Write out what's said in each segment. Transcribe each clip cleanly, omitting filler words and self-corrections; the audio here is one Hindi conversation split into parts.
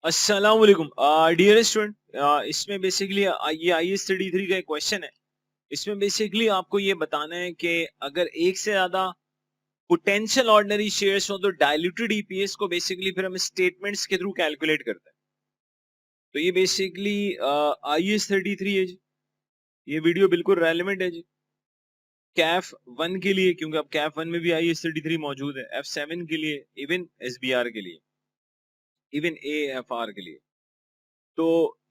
अस्सलाम वालेकुम डियर स्टूडेंट। इसमें बेसिकली ये IAS 33 का एक क्वेश्चन है। इसमें बेसिकली आपको ये बताना है कि अगर एक से ज्यादा पोटेंशियल ऑर्डिनरी शेयर्स हो तो डाइल्यूटेड ईपीएस को बेसिकली फिर हम स्टेटमेंट्स के थ्रू कैलकुलेट करते हैं। तो ये बेसिकली IAS 33 है जी। ये वीडियो बिल्कुल रेलेवेंट है जी कैफ 1 के लिए, क्योंकि अब कैफ 1 में भी IAS 33 मौजूद है, F7 के लिए, इवन SBR के लिए, इवन AFR के लिए। तो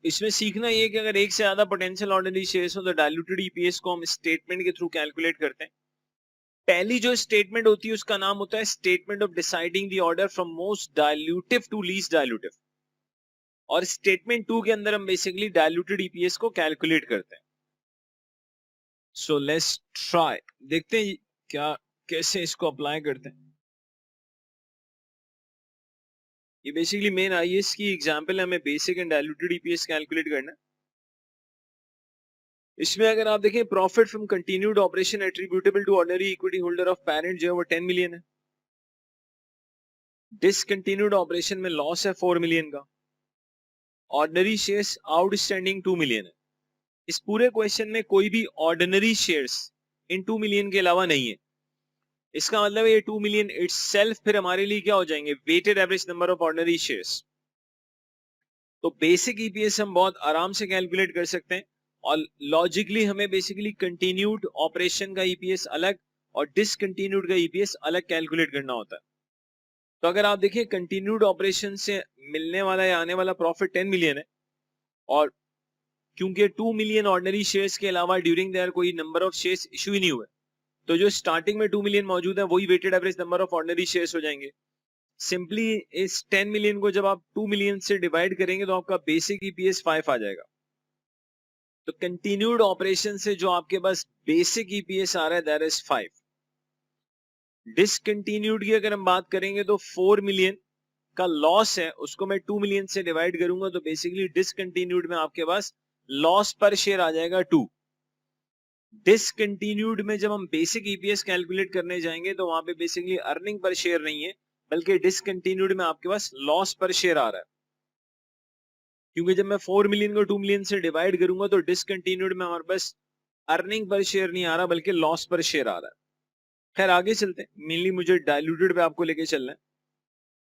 इसमें सीखना ये कि अगर एक से ज्यादा पोटेंशियल ऑर्डिनरी शेयर्स हो तो डाइल्यूटेड ईपीएस को हम स्टेटमेंट के थ्रू कैलकुलेट करते हैं। पहली जो स्टेटमेंट होती है उसका नाम होता है statement of deciding the order from most dilutive to least dilutive, और स्टेटमेंट 2 के अंदर हम बेसिकली डाइल्यूटेड ईपीएस को कैलकुलेट करते हैं। सो लेट्स ट्राई, देखते हैं क्या कैसे इसको अप्लाई करते हैं। ये बेसिकली मेन आईएएस की एग्जांपल है, हमें basic and diluted EPS calculate करना है। इसमें अगर आप देखें profit from continued operation attributable to ordinary equity holder of parent जो है वो 10 मिलियन है। डिसकंटिन्यूड ऑपरेशन में लॉस है 4 मिलियन का। ऑर्डिनरी शेयर्स आउटस्टैंडिंग 2 मिलियन है। इस पूरे क्वेश्चन में कोई भी ऑर्डिनरी शेयर्स इन 2 मिलियन के अलावा नहीं है। इसका मतलब ये 2 मिलियन इटसेल्फ फिर हमारे लिए क्या हो जाएंगे, weighted average number of ordinary shares. तो बेसिक ईपीएस हम बहुत आराम से कैलकुलेट कर सकते हैं, और लॉजिकली हमें बेसिकली कंटिन्यूड ऑपरेशन का ईपीएस अलग और डिसकंटिन्यूड का ईपीएस अलग कैलकुलेट करना होता है। तो अगर आप देखिए कंटिन्यूड ऑपरेशन से मिलने वाला या आने वाला प्रॉफिट 10 मिलियन है, और क्योंकि 2 मिलियन ऑर्डिनरी शेयर्स के अलावा ड्यूरिंग देयर कोई नंबर ऑफ शेयर्स इशू ही नहीं हुए, तो जो स्टार्टिंग में 2 मिलियन मौजूद है वही weighted average number of ordinary shares हो जाएंगे। सिंपली इस 10 मिलियन को जब आप 2 मिलियन से डिवाइड करेंगे तो आपका बेसिक ईपीएस 5 आ जाएगा। तो कंटिन्यूड ऑपरेशन से जो आपके पास बेसिक ईपीएस आ रहा है दैट इज 5। डिसकंटिन्यूड की अगर हम बात करेंगे तो 4 मिलियन का लॉस है, उसको मैं 2 मिलियन से डिवाइड करूंगा तो बेसिकली डिसकंटिन्यूड में आपके पास लॉस पर शेयर आ जाएगा 2। डिसकंटिन्यूड में जब हम बेसिक ईपीएस कैलकुलेट करने जाएंगे तो वहां पे बेसिकली अर्निंग पर शेयर नहीं है, बल्कि डिसकंटिन्यूड में आपके पास लॉस पर शेयर आ रहा है। क्योंकि जब मैं 4 मिलियन को 2 मिलियन से डिवाइड करूंगा तो डिसकंटिन्यूड में हमारे पास अर्निंग पर शेयर नहीं आ रहा बल्कि लॉस पर शेयर आ रहा है। खैर आगे चलते हैं, मेनली मुझे डाइल्यूटेड पे आपको लेके चलना है।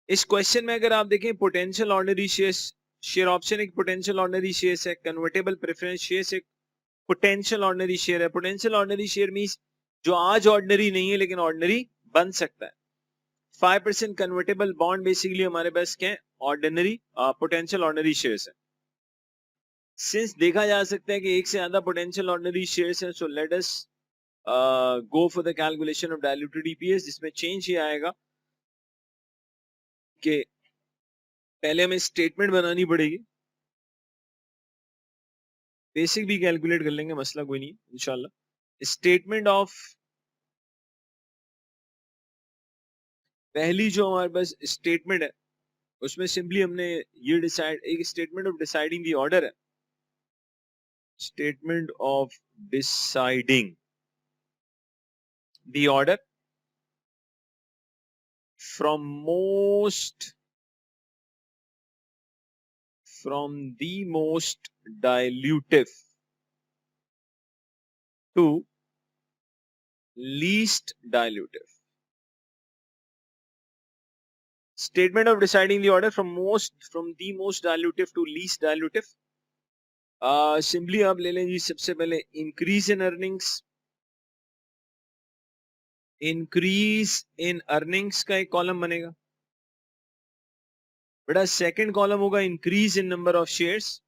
इस क्वेश्चन में अगर आप देखें potential ordinary shares, share option एक पोटेंशियल ऑर्डिनरी शेयर्स है, कन्वर्टेबल प्रेफरेंस शेयर्स एक पोटेंशियल ऑर्डिनरी शेयर है। पोटेंशियल ऑर्डिनरी शेयर मींस जो आज ऑर्डिनरी नहीं है लेकिन ऑर्डिनरी बन सकता है। 5% कन्वर्टेबल बॉन्ड बेसिकली हमारे पास क्या है, ऑर्डिनरी पोटेंशियल ऑर्डिनरी शेयर्स है। सिंस देखा जा सकता है कि एक से ज्यादा पोटेंशियल ऑर्डिनरी शेयर्स हैं, so let us go for the calculation of diluted EPS, जिसमें चेंज ये आएगा कि पहले हमें स्टेटमेंट बनानी पड़ेगी, बेसिक भी कैलकुलेट कर लेंगे, मसला कोई नहीं इंशाल्लाह। स्टेटमेंट ऑफ, पहली जो हमारे पास स्टेटमेंट है उसमें सिंपली हमने ये डिसाइड, एक statement of deciding the order है, statement of deciding the order from the most dilutive to least dilutive. Statement of deciding the order from the most dilutive to least dilutive. Simply आप ले लें जी, सबसे पहले increase in earnings, increase in earnings का एक कॉलम बनेगा बेटा। सेकंड कॉलम होगा increase in number of shares,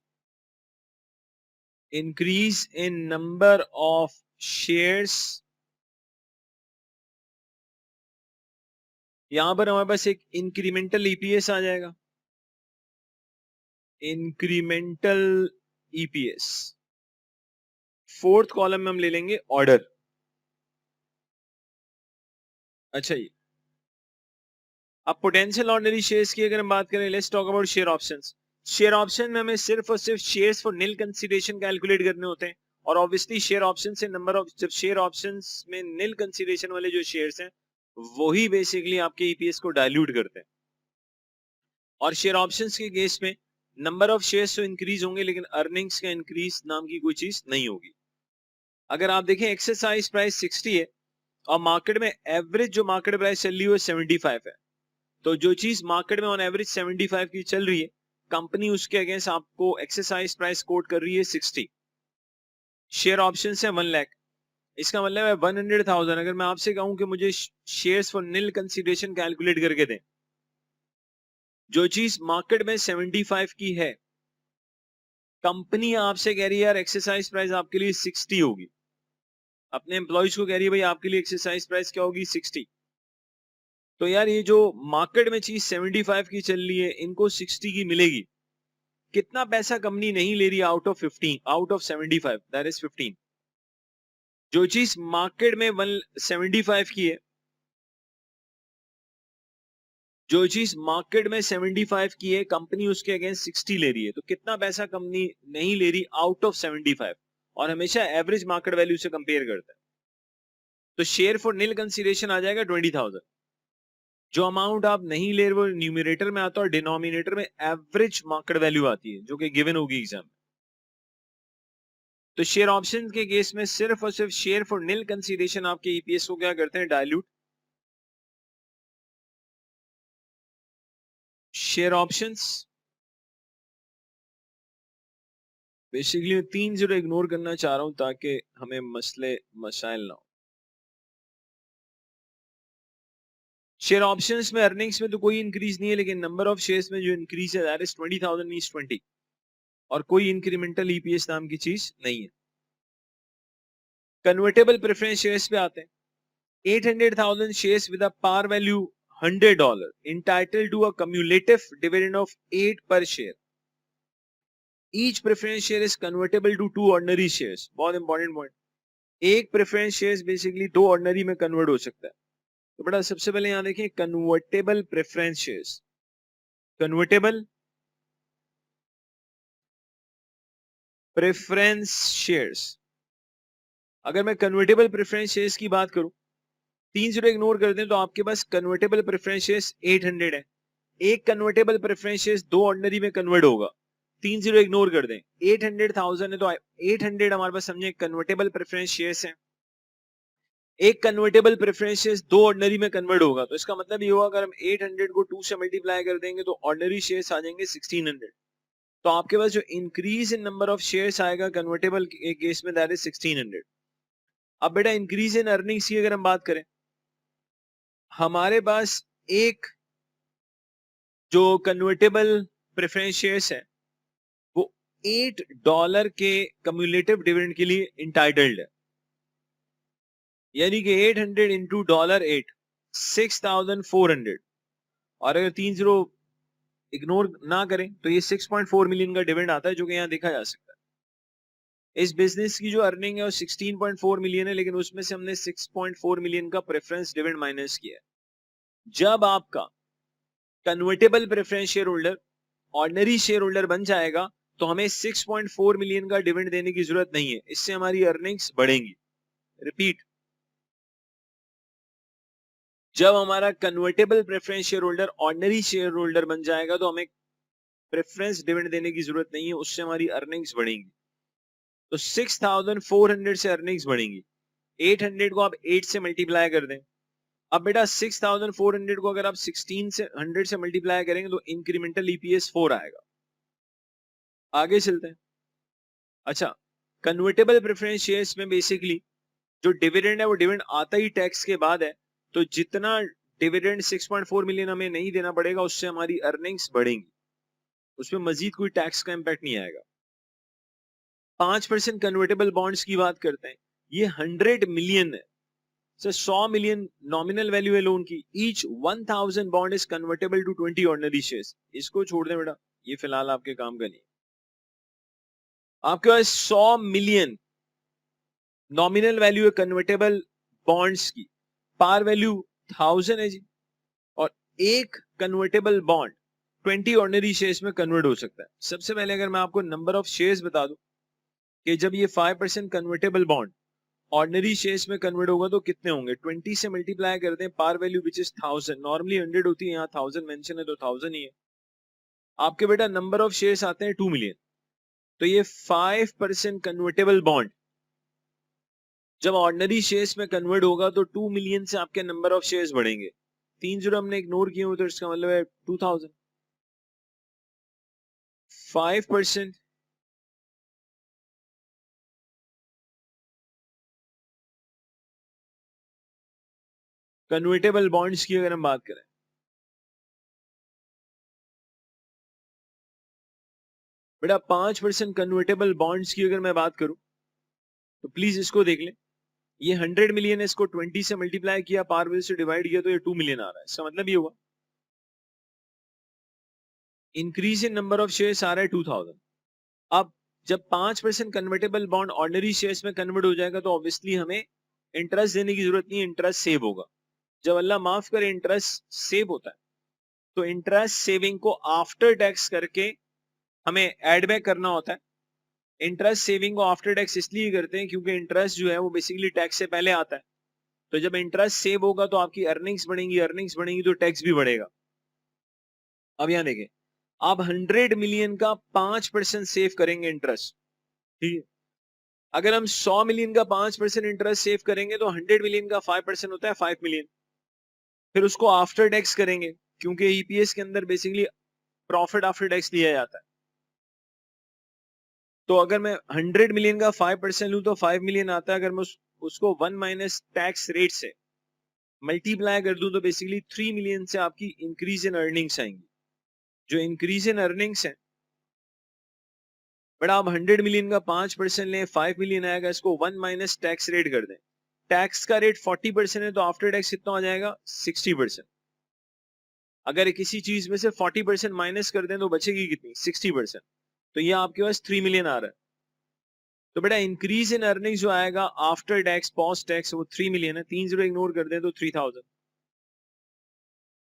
increase in number of shares. यहां पर हमारे पास एक इंक्रीमेंटल ईपीएस आ जाएगा, इंक्रीमेंटल ईपीएस। फोर्थ कॉलम में हम ले लेंगे ऑर्डर। अच्छा जी, अब पोटेंशियल ऑर्डिनरी शेयर्स की अगर हम बात करें, let's talk about share options. Share option में हमें सिर्फ और सिर्फ shares for nil consideration calculate करने होते हैं, और ऑब्वियसली शेयर ऑप्शन से नंबर ऑफ, जब शेयर ऑप्शंस में निल कंसीडरेशन वाले जो शेयर्स हैं वही बेसिकली आपके ईपीएस को डाइल्यूट करते हैं। और शेयर ऑप्शंस के केस में नंबर ऑफ शेयर्स तो इंक्रीज होंगे लेकिन अर्निंग्स का इंक्रीज नाम की कोई चीज नहीं होगी। अगर आप देखें एक्सरसाइज प्राइस 60 है और मार्केट में एवरेज जो मार्केट प्राइस चल रही है वो 75 है, तो जो चीज मार्केट में ऑन एवरेज 75 की चल रही है, कंपनी उसके अगेंस्ट आपको एक्सरसाइज प्राइस कोट कर रही है 60। शेयर ऑप्शन है 1 लाख, इसका मतलब है 100,000। अगर मैं आपसे कहूं कि मुझे shares for nil consideration calculate करके दें, जो चीज मार्केट में 75 की है, कंपनी आपसे कह रही है यार एक्सरसाइज प्राइस आपके लिए 60 होगी, अपने एम्प्लॉयज को कह रही है भाई आपके लिए एक्सरसाइज प्राइस क्या होगी 60। तो यार ये जो मार्केट में चीज 75 की चल रही है, इनको 60 की मिलेगी। कितना पैसा कंपनी नहीं ले रही out of 15, out of 75, that is 15। जो चीज मार्केट में 175 की है, जो चीज मार्केट में 75 की है, कंपनी उसके अगेंस्ट 60 ले रही है, तो कितना पैसा कंपनी नहीं ले रही आउट ऑफ 75, और हमेशा एवरेज मार्केट वैल्यू से कंपेयर करता है। तो शेयर फॉर निल कंसीडरेशन आ जाएगा 20,000। जो अमाउंट आप नहीं ले रहे वो न्यूमरेटर में आता है और डिनोमिनेटर में एवरेज मार्केट वैल्यू आती है जो कि गिवन होगी एग्जाम में। तो शेयर ऑप्शन के केस में सिर्फ और सिर्फ शेयर फॉर निल कंसीडरेशन आपके ईपीएस को क्या करते हैं, डायल्यूट। शेयर ऑप्शंस बेसिकली मैं 3 जीरो इग्नोर करना चाह रहा हूं ताकि हमें मसले मसाइल ना हो। शेयर ऑप्शंस में अर्निंग्स में तो कोई इंक्रीज नहीं है, लेकिन नंबर ऑफ शेयर्स में जो इंक्रीज है दैट इज 20,000 मींस 20, और कोई इंक्रीमेंटल ईपीएस नाम की चीज नहीं है। कन्वर्टेबल प्रेफरेंस शेयर्स पे आते हैं। 800,000 shares with a par value $100 entitled to a cumulative dividend of 8 per share. Each preference share is convertible to 2 ordinary shares. बहुत इंपॉर्टेंट पॉइंट। एक प्रेफरेंस शेयर्स बेसिकली 2 ऑर्डिनरी में कन्वर्ट हो सकता है। तो बेटा सबसे पहले यहां देखें convertible preference shares. Convertible preference shares, अगर मैं कन्वर्टेबल प्रेफरेंस शेयर्स की बात करूं, 3 जीरो इग्नोर कर दें तो आपके पास कन्वर्टेबल प्रेफरेंस शेयर्स 800 है। एक कन्वर्टेबल प्रेफरेंस शेयर्स 2 ऑर्डिनरी में कन्वर्ट होगा। 3 जीरो इग्नोर कर दें, 800,000 है तो 800 हमारे पास समझे कन्वर्टेबल प्रेफरेंस शेयर्स हैं। एक कन्वर्टेबल प्रेफरेंस शेयर्स 2 ऑर्डिनरी में कन्वर्ट होगा, तो इसका मतलब ये होगा अगर हम 800 को 2 से मल्टीप्लाई कर देंगे तो ऑर्डिनरी शेयर्स आ जाएंगे 1600। तो आपके पास जो increase in number of shares आएगा कन्वर्टेबल के केस में दैट इज 1600। अब बेटा इंक्रीज इन अर्निंग्स की अगर हम बात करें, हमारे पास एक जो कन्वर्टेबल प्रेफरेंस शेयर्स है वो $8 के कम्युलेटिव डिविडेंड के लिए इंटाइटल्ड है, यानी कि 800 इंटू $8 6,400। और अगर 3 जीरो इग्नोर ना करें तो ये 6.4 मिलियन का डिविडेंड आता है जो कि यहाँ देखा जा सकता है। इस बिजनेस की जो अर्निंग है वो 16.4 मिलियन है, लेकिन उसमें से हमने 6.4 मिलियन का प्रेफरेंस डिविडेंड माइनस किया है। जब आपका convertible preference share holder ordinary share holder बन जाएगा तो हमें 6.4 मिलियन का डिविडेंड देने की जरूरत नहीं है, इससे हमारी अर्निंग्स बढ़ेंगी। रिपीट, जब हमारा convertible preference share holder ordinary share holder बन जाएगा तो हमें प्रेफरेंस डिविडेंड देने की जरूरत नहीं है, उससे हमारी अर्निंग्स बढ़ेंगी। तो 6,400 से अर्निंग्स बढ़ेंगी। 800 को आप 8 से मल्टीप्लाई कर दें। अब बेटा 6,400 को अगर आप 16 से 100 से मल्टीप्लाई करेंगे तो इंक्रीमेंटल ईपीएस 4 आएगा। आगे चलते हैं। अच्छा, कन्वर्टेबल प्रेफरेंस शेयर्स में बेसिकली जो डिविडेंड है वो डिविडेंड आता ही टैक्स के बाद है, तो जितना डिविडेंड 6.4 मिलियन हमें नहीं देना पड़ेगा उससे हमारी अर्निंग्स बढ़ेंगी, उसमें मजीद कोई टैक्स का इंपैक्ट नहीं आएगा। 5% कन्वर्टेबल बॉन्ड्स की बात करते हैं, ये 100 मिलियन है, 100 मिलियन नॉमिनल वैल्यू है लोन की। Each 1000 bond is convertible to 20 ordinary shares. इसको छोड़ दें बेटा, ये फिलहाल आपके काम का नहीं। आपके पास 100 मिलियन नॉमिनल वैल्यू है कन्वर्टेबल बॉन्ड्स की, पार वैल्यू 1000 है जी, और एक कन्वर्टेबल बॉन्ड 20 ऑर्डिनरी शेयर्स में कन्वर्ट हो सकता है। सबसे पहले अगर मैं आपको नंबर ऑफ शेयर्स बता दूं कि जब ये 5% कन्वर्टेबल बॉन्ड ऑर्डिनरी शेयर्स में कन्वर्ट होगा तो कितने होंगे, 20 से मल्टीप्लाई करते हैं, par value which is 1000, normally 100 होती है, यहाँ 1000 मेंशन है तो 1000 ही है। आपके बेटा नंबर ऑफ शेयर्स आते हैं 2 मिलियन, तो ये 5% कन्वर्टेबल बॉन्ड जब ऑर्डिनरी शेयर्स में कन्वर्ट होगा तो 2 मिलियन से आपके नंबर ऑफ शेयर्स बढ़ेंगे। 3 जीरो हमने इग्नोर किए हुए, तो इसका मतलब है 2000। 5% कन्वर्टेबल बॉन्ड्स की अगर हम बात करें, बेटा 5% कन्वर्टेबल बॉन्ड्स की अगर मैं बात करूं तो प्लीज इसको देख लें। ये 100 मिलियन है, इसको 20 से मल्टीप्लाई किया, पार वैल्यू से डिवाइड किया, तो ये 2 मिलियन आ रहा है। इसका मतलब ये हुआ increase in number of shares आ रहा है 2000। अब जब 5% कन्वर्टेबल बॉन्ड ऑर्डिनरी शेयर्स में कन्वर्ट हो जाएगा तो ऑब्वियसली हमें इंटरेस्ट देने की जरूरत नहीं है, इंटरेस्ट सेव होगा। जब अल्लाह माफ करे इंटरेस्ट सेव होता है तो इंटरेस्ट सेविंग को आफ्टर टैक्स करके हमें एड बैक करना होता है। इंटरेस्ट सेविंग को आफ्टर टैक्स इसलिए करते हैं क्योंकि इंटरेस्ट जो है वो बेसिकली टैक्स से पहले आता है। तो जब इंटरेस्ट सेव होगा तो आपकी अर्निंग्स बढ़ेंगी, अर्निंग्स बढ़ेंगी तो टैक्स भी बढ़ेगा। अब यहां देखें, आप 100 मिलियन का 5% सेव करेंगे इंटरेस्ट, ठीक है। अगर हम 100 मिलियन का 5% इंटरेस्ट सेव करेंगे तो 100 मिलियन का 5% होता है 5 मिलियन। फिर उसको आफ्टर टैक्स करेंगे क्योंकि ईपीएस के अंदर बेसिकली प्रॉफिट आफ्टर टैक्स लिया जाता है। तो अगर मैं 100 मिलियन का 5% लूं तो 5 मिलियन आता है। अगर मैं उसको 1 माइनस टैक्स रेट से मल्टीप्लाई कर दूं तो बेसिकली 3 मिलियन से आपकी इंक्रीज इन अर्निंग्स आएंगी। जो इंक्रीज इन अर्निंग्स है, बट आप 100 मिलियन का 5% लें, 5 मिलियन आएगा, इसको 1 माइनस टैक्स रेट कर दें। टैक्स का रेट 40% है तो आफ्टर टैक्स कितना हो जाएगा 60%। अगर किसी चीज में से 40% माइनस कर दें तो बचेगी कितनी 60%। तो ये आपके पास 3 मिलियन आ रहा है। तो बेटा इंक्रीज इन अर्निंग जो आएगा आफ्टर टैक्स पोस्ट टैक्स वो 3 मिलियन है। 3 जीरो इग्नोर कर दें तो 3000।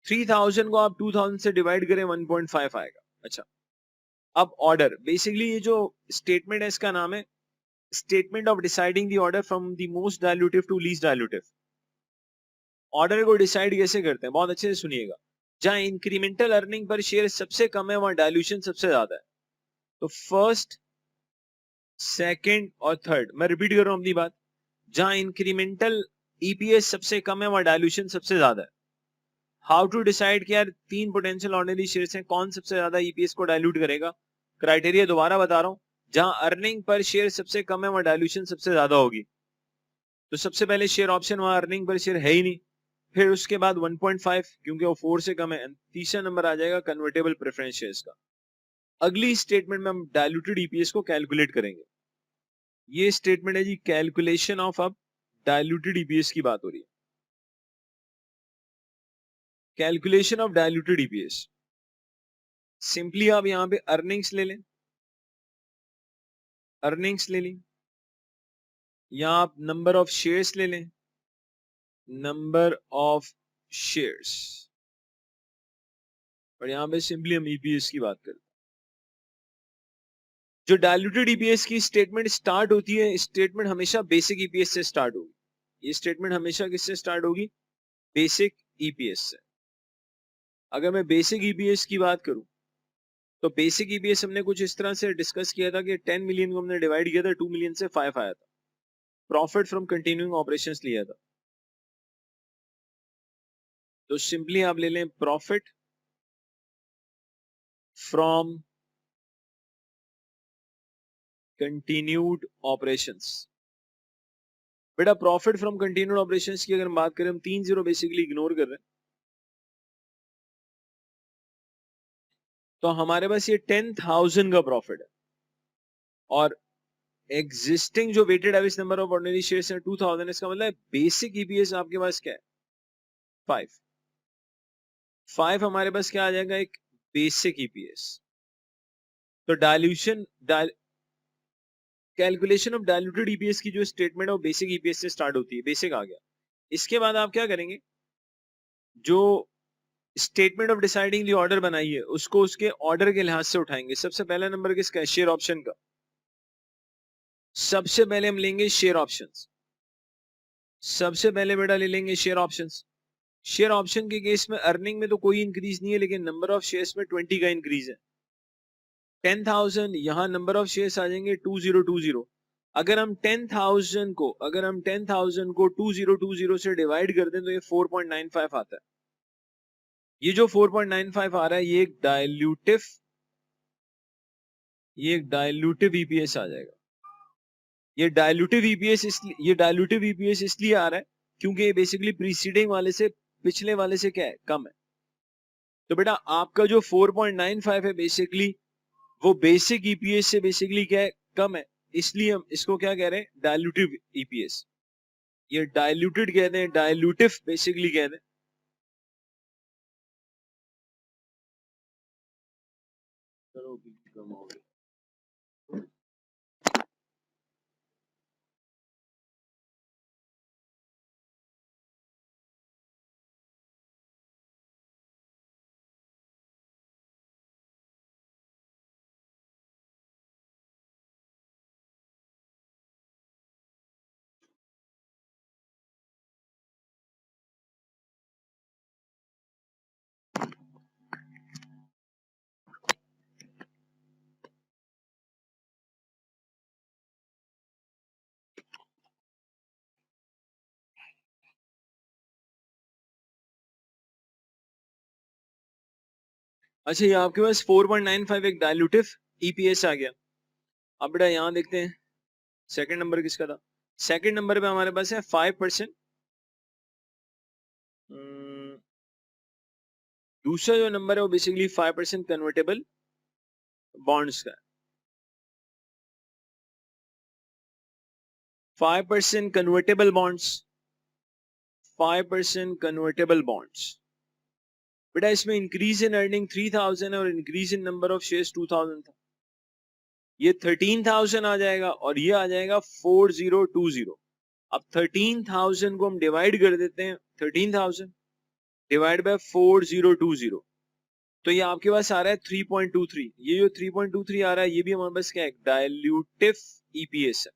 3000 को आप 2000 से डिवाइड करें 1.5 आएगा। अच्छा, अब ऑर्डर, बेसिकली ये जो स्टेटमेंट है इसका नाम है statement of deciding the order from the most dilutive to least dilutive. Order को डिसाइड कैसे करते हैं, बहुत अच्छे से सुनिएगा। जहां इंक्रीमेंटल अर्निंग पर शेयर सबसे कम है वहां डायल्यूशन सबसे ज्यादा है। तो फर्स्ट, सेकंड और थर्ड, मैं रिपीट कर रहा हूं अपनी बात। जहां इंक्रीमेंटल ईपीएस सबसे कम है वहां डायल्यूशन सबसे ज्यादा है। हाउ टू डिसाइड कि यार 3 पोटेंशियल ऑर्डिनरी शेयर्स हैं, कौन सबसे ज्यादा ईपीएस को डायल्यूट करेगा। क्राइटेरिया दोबारा बता रहा हूं, जहां अर्निंग पर शेयर सबसे कम है वहां डायल्यूशन सबसे ज्यादा होगी। तो सबसे पहले शेयर ऑप्शन, वहां अर्निंग पर शेयर है ही नहीं। फिर उसके बाद 1.5 क्योंकि वो 4 से कम है। तीसरा नंबर आ जाएगा कन्वर्टेबल प्रेफरेंस शेयर्स का। अगली स्टेटमेंट में हम डायल्यूटेड ईपीएस को कैलकुलेट करेंगे। ये स्टेटमेंट है जी कैलकुलेशन ऑफ, अब डायल्यूटेड ईपीएस की बात हो रही है। Calculation of diluted EPS, simply आप यहां पे अर्निंग्स ले लें, अर्निंग्स ले ली, या आप नंबर ऑफ शेयर्स ले लें, नंबर ऑफ शेयर्स, और यहां पे सिंपली हम ईपीएस की बात करें। जो डायल्यूटेड ईपीएस की स्टेटमेंट स्टार्ट होती है, स्टेटमेंट हमेशा बेसिक ईपीएस से स्टार्ट होगी। ये स्टेटमेंट हमेशा किससे स्टार्ट होगी, बेसिक ईपीएस से। अगर मैं बेसिक ईपीएस की बात करूं तो बेसिक ईपीएस हमने कुछ इस तरह से डिस्कस किया था कि 10 मिलियन को हमने डिवाइड किया था, 2 मिलियन से 5 आया था। प्रॉफिट फ्रॉम कंटिन्यूइंग ऑपरेशंस लिया था। तो सिंपली आप ले लें प्रॉफिट फ्रॉम कंटिन्यूड ऑपरेशंस। बेटा प्रॉफिट फ्रॉम कंटिन्यूड ऑपरेशंस की अगर हम बात करें, हम 3 जीरो बेसिकली इग्नोर कर रहे हैं। तो हमारे पास ये 10,000 का प्रॉफिट है, और एग्जिस्टिंग जो weighted average number of ordinary shares है 2000। इसका मतलब बेसिक ईपीएस आपके पास क्या है 5। 5 हमारे पास क्या आ जाएगा, एक बेसिक ईपीएस। तो dilution calculation of diluted EPS की जो स्टेटमेंट है वो बेसिक ईपीएस से स्टार्ट होती है। बेसिक आ गया, इसके बाद आप क्या करेंगे, जो statement of deciding the order बनाई है उसको उसके ऑर्डर के लिहाज से उठाएंगे। सबसे पहला नंबर किसका है, शेयर ऑप्शन का। सबसे पहले हम लेंगे शेयर ऑप्शंस। सबसे पहले बेटा ले लेंगे शेयर ऑप्शंस। शेयर ऑप्शन के केस में अर्निंग में तो कोई इंक्रीज नहीं है, लेकिन नंबर ऑफ शेयर्स में 20 का इंक्रीज है। 10,000 यहाँ नंबर ऑफ शेयर्स आ जाएंगे 2020। अगर हम 10,000 को 2020 से डिवाइड कर दें तो ये 4.95 आता है। ये जो 4.95 आ रहा है ये एक डायल्यूटिव ईपीएस आ जाएगा। ये डायल्यूटिव ईपीएस इसलिए आ रहा है क्योंकि ये बेसिकली प्रीसीडिंग वाले से पिछले वाले से क्या है, कम है। तो बेटा आपका जो 4.95 है बेसिकली वो बेसिक ईपीएस से बेसिकली क्या है, कम है। इसलिए हम इसको क्या कह रहे हैं, डायल्यूटिव ईपीएस। ये डायल्यूटेड कहते हैं, डायल्यूटिव बेसिकली कहते हैं। अच्छा ये आपके पास 4.95 एक डायल्यूटिव ईपीएस आ गया। अब बेटा यहां देखते हैं सेकंड नंबर किसका था। सेकंड नंबर पे हमारे पास है 5%। दूसरा जो नंबर है वो बेसिकली 5% कन्वर्टेबल बॉन्ड्स का है। 5% कन्वर्टेबल बॉन्ड्स, 5% कन्वर्टेबल बॉन्ड्स। बेटा इसमें इंक्रीज इन अर्निंग 3,000 है और increase in number of shares 2,000 था। ये 13,000 आ जाएगा और ये आ जाएगा 4020। अब 13,000 को हम डिवाइड कर देते हैं, 13,000 डिवाइड बाय 4020, तो ये आपके पास आ रहा है 3.23। ये जो 3.23 आ रहा है ये भी हमारे पास क्या है, डायल्यूटिव ईपीएस है।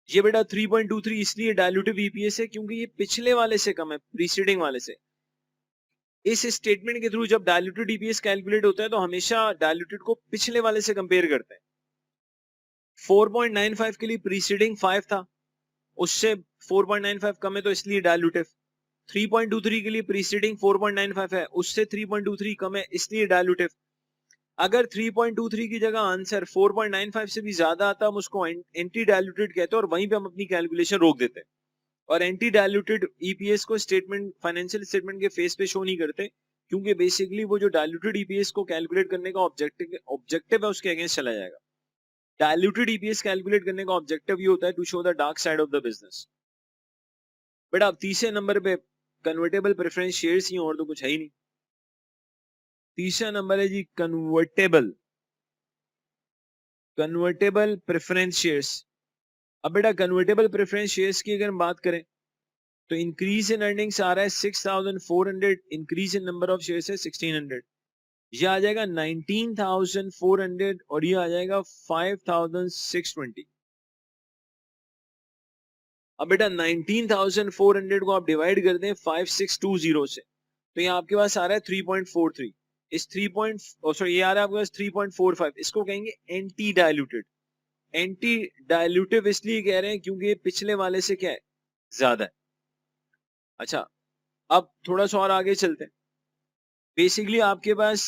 ये बेटा 3.23 इसलिए डायल्यूटिव ईपीएस है क्योंकि ये पिछले वाले से कम है, प्रीसीडिंग वाले से। इस स्टेटमेंट के थ्रू जब डायल्यूटेड ईपीएस कैलकुलेट होता है तो हमेशा डायल्यूटेड को पिछले वाले से कंपेयर करते हैं। 4.95 के लिए प्रीसीडिंग 5 था, उससे 4.95 कम है तो इसलिए डायल्यूटिव। 3.23 के लिए प्रीसीडिंग 4.95 है, उससे 3.23 कम है इसलिए डायल्यूटिव। अगर 3.23 की जगह आंसर 4.95 से भी ज्यादा आता हम उसको एंटी डायल्यूटेड कहते हैं और वहीं पे हम अपनी कैलकुलेशन रोक देते हैं। और एंटी डायल्यूटेड ईपीएस को स्टेटमेंट, फाइनेंशियल स्टेटमेंट के फेस पे शो नहीं करते क्योंकि बेसिकली वो जो डायल्यूटेड ईपीएस को कैलकुलेट करने का ऑब्जेक्टिव है उसके अगेंस्ट चला जाएगा। डायल्यूटेड ईपीएस कैलकुलेट करने का ऑब्जेक्टिव ये होता है to show the dark side of the business. बेटा अब तीसरे नंबर पे कन्वर्टेबल प्रेफरेंस शेयर्स ही, और तो कुछ है ही नहीं। तीसरा नंबर है जी कन्वर्टेबल प्रेफरेंस शेयर्स। अब बेटा कन्वर्टेबल प्रेफरेंस शेयर्स की अगर हम बात करें तो इंक्रीज इन अर्निंग्स आ रहा है 6,400, increase in number of shares है 1,600। ये आ जाएगा 19,400 और ये आ जाएगा 5,620। अब बेटा 19,400 को आप डिवाइड कर दें 5,620 से तो ये आपके पास आ रहा है 3.43। इस 3. सॉरी ये आ रहा है आपके पास 3.45। इसको कहेंगे एंटी डायल्यूटेड। एंटी डायल्यूटिव इसलिए कह रहे हैं क्योंकि ये पिछले वाले से क्या है, ज्यादा है। अच्छा अब थोड़ा सा और आगे चलते हैं। बेसिकली आपके पास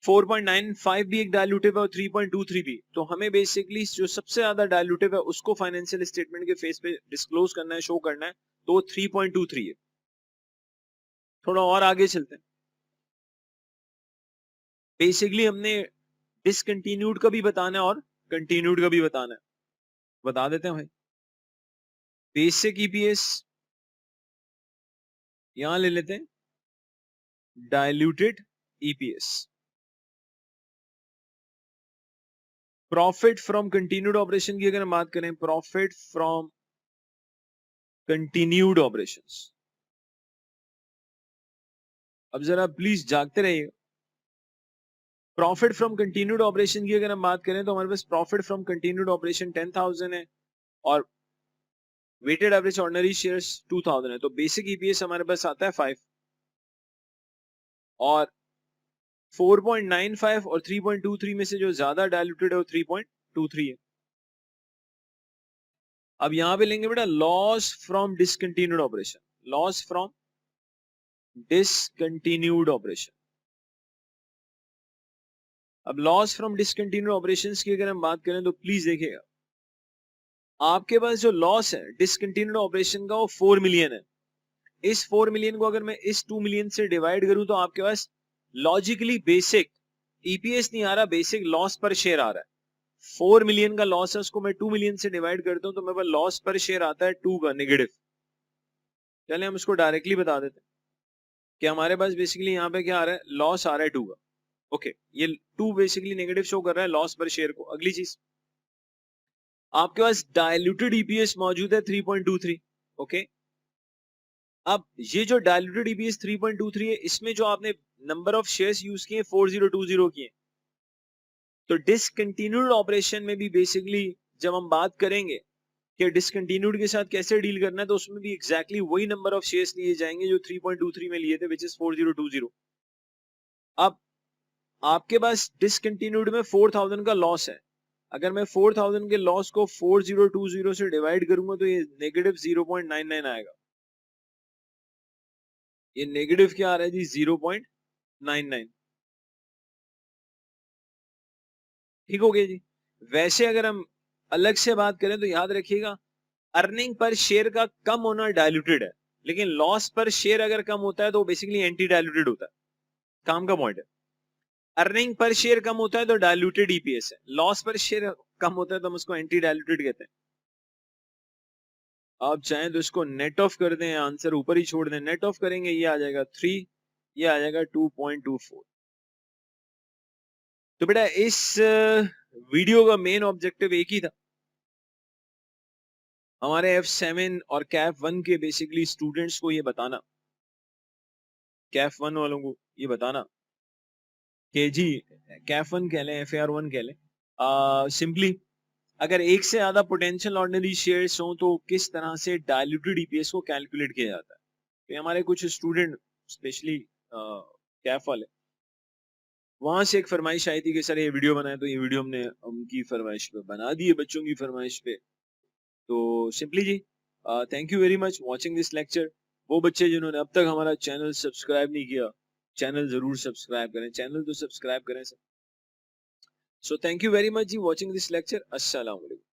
4.95 भी एक डायल्यूटिव है और 3.23 भी। तो हमें बेसिकली जो सबसे ज्यादा डायल्यूटिव है उसको फाइनेंशियल स्टेटमेंट के फेस पे डिस्क्लोज करना है, शो करना है, तो 3.23 है। थोड़ा और आगे चलते हैं। बेसिकली हमने डिसकंटिन्यूड का भी बताना है और कंटिन्यूड का भी बताना है, बता देते हैं भाई। बेसिक ईपीएस यहां ले लेते हैं, diluted EPS. Profit from continued operation की अगर हम बात करें, प्रॉफिट फ्रॉम कंटिन्यूड ऑपरेशंस। अब जरा प्लीज जागते रहिएगा। प्रॉफिट फ्रॉम कंटिन्यूड ऑपरेशन की अगर हम बात करें तो हमारे पास प्रॉफिट फ्रॉम कंटिन्यूड ऑपरेशन 10,000 है और वेटेड एवरेज ऑर्डिनरी शेयर्स 2,000 है। तो बेसिक ईपीएस हमारे पास आता है 5 और 4.95 और 3.23 में से जो ज्यादा डायल्यूटेड है वो 3.23 है। अब यहां पे लेंगे बेटा loss from discontinued operation, loss from discontinued operation. अब लॉस फ्रॉम डिसकंटिन्यूड ऑपरेशंस की अगर हम बात करें तो प्लीज देखिएगा, आपके पास जो लॉस है डिसकंटिन्यूड ऑपरेशन का वो 4 मिलियन है। इस 4 मिलियन को अगर मैं इस 2 मिलियन से डिवाइड करूं तो आपके पास लॉजिकली बेसिक ईपीएस नहीं आ रहा, बेसिक लॉस पर शेयर आ रहा है। 4 मिलियन का लॉस है, उसको मैं 2 मिलियन से डिवाइड करता हूं तो मेरे पास लॉस पर शेयर आता है 2 का नेगेटिव। चलिए हम उसको डायरेक्टली बता देते हैं कि हमारे पास बेसिकली यहाँ पे क्या आ रहा है, लॉस आ रहा है 2 का। ओके, ये 2 बेसिकली नेगेटिव शो कर रहा है लॉस पर शेयर को। अगली चीज, आपके पास डायल्यूटेड ईपीएस मौजूद है 3.23। ओके, अब ये जो डायल्यूटेड ईपीएस 3.23 है, इसमें जो आपने नंबर ऑफ शेयर्स यूज किए 4020 किए। तो डिसकंटिन्यूड ऑपरेशन में भी बेसिकली जब हम बात करेंगे कि डिसकंटिन्यूड के साथ कैसे डील करना है, तो उसमें भी एग्जैक्टली वही नंबर ऑफ शेयर्स लिए जाएंगे जो 3.23 में लिए थे, विच इज 4020। अब आपके पास डिसकंटिन्यूड में 4000 का लॉस है। अगर मैं 4000 के लॉस को 4020 से डिवाइड करूंगा तो ये नेगेटिव 0.99 आएगा। ये नेगेटिव क्या आ रहा है जी, 0.99। ठीक हो गया जी। वैसे अगर हम अलग से बात करें तो याद रखिएगा, अर्निंग पर शेयर का कम होना डायल्यूटेड है, लेकिन लॉस पर शेयर अगर कम होता है तो बेसिकली एंटी डायल्यूटेड होता है। काम का पॉइंट है, अर्निंग पर शेयर कम होता है तो डायल्यूटेड ईपीएस है, लॉस पर शेयर कम होता है तो हम उसको एंटी डायल्यूटेड कहते हैं। आप चाहें तो इसको नेट ऑफ कर दें, आंसर ऊपर ही छोड़ दें, नेट ऑफ करेंगे ये आ जाएगा 3, ये आ जाएगा 2.24। तो बेटा इस वीडियो का मेन ऑब्जेक्टिव एक ही था, हमारे F7 और कैफ 1 के बेसिकली स्टूडेंट्स को ये बताना, कैफ 1 वालों को ये बताना कि जी कैफ 1 कह लें, FAR1 कह लें, सिंपली अगर एक से ज्यादा पोटेंशियल ऑर्डिनरी शेयर्स हों तो किस तरह से डायल्यूटेड ईपीएस को कैलकुलेट किया जाता है। तो हमारे कुछ स्टूडेंट स्पेशली कैफ वाले, वहां से एक फरमाइश आई थी कि सर ये वीडियो बनाए, तो ये वीडियो हमने उनकी फरमाइश पे बना दी है, बच्चों की फरमाइश पे। तो सिंपली जी thank you very much watching this lecture. वो बच्चे जिन्होंने अब तक हमारा चैनल सब्सक्राइब नहीं किया, चैनल जरूर सब्सक्राइब करें, चैनल तो सब्सक्राइब करें sir. So thank you very much जी वॉचिंग दिस लेक्चर। अस्सलाम वालेकुम।